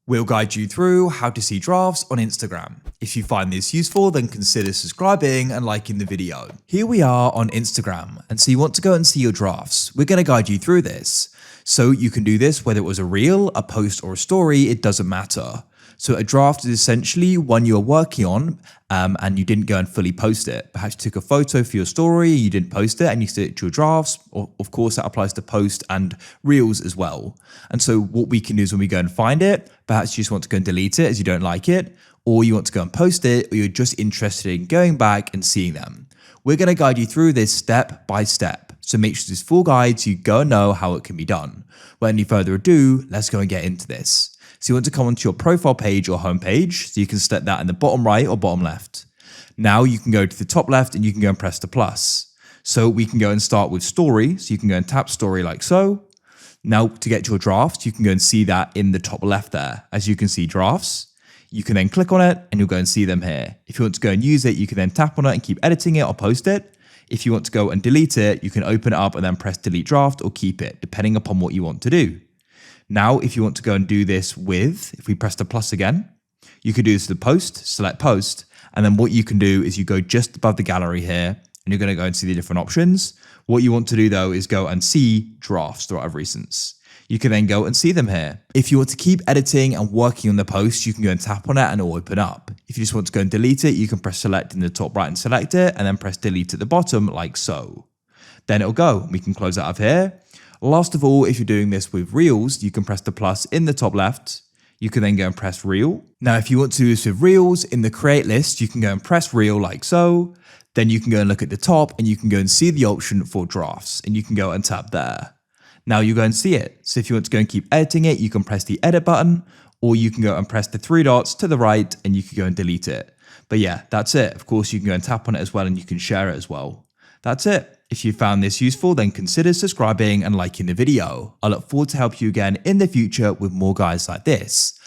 We'll guide you through how to see drafts on Instagram. If you find this useful, then consider subscribing and liking the video. Here we are on Instagram, and so you want to go and see your drafts. We're going to guide you through this. So you can do this whether it was a reel, a post, or a story, it doesn't matter. So a draft is essentially one you're working on and you didn't go and fully post it. Perhaps you took a photo for your story, you didn't post it, and you set it to your drafts. Or, of course, that applies to post and reels as well. And so what we can do is when we go and find it, perhaps you just want to go and delete it as you don't like it, or you want to go and post it, or you're just interested in going back and seeing them. We're going to guide you through this step by step. So make sure this full guide so you go and know how it can be done. Without any further ado, let's go and get into this. So you want to come onto your profile page or home page. So you can select that in the bottom right or bottom left. Now you can go to the top left and you can go and press the plus. So we can go and start with story. So you can go and tap story like so. Now to get to your drafts, you can go and see that in the top left there. As you can see drafts, you can then click on it and you'll go and see them here. If you want to go and use it, you can then tap on it and keep editing it or post it. If you want to go and delete it, you can open it up and then press delete draft or keep it, depending upon what you want to do. Now, if you want to go and do this if we press the plus again, you can do this to the post, select post, and then what you can do is you go just above the gallery here, and you're going to go and see the different options. What you want to do though is go and see drafts throughout recents. You can then go and see them here. If you want to keep editing and working on the post, you can go and tap on it and it'll open up. If you just want to go and delete it, you can press select in the top right and select it, and then press delete at the bottom like so. Then it'll go. We can close out of here. Last of all, if you're doing this with reels, you can press the plus in the top left. You can then go and press reel. Now, if you want to do this with reels, in the create list, you can go and press reel like so. Then you can go and look at the top and you can go and see the option for drafts and you can go and tap there. Now you go and see it. So if you want to go and keep editing it, you can press the edit button, or you can go and press the three dots to the right and you can go and delete it. But yeah, that's it. Of course, you can go and tap on it as well and you can share it as well. That's it. If you found this useful, then consider subscribing and liking the video. I look forward to help you again in the future with more guides like this.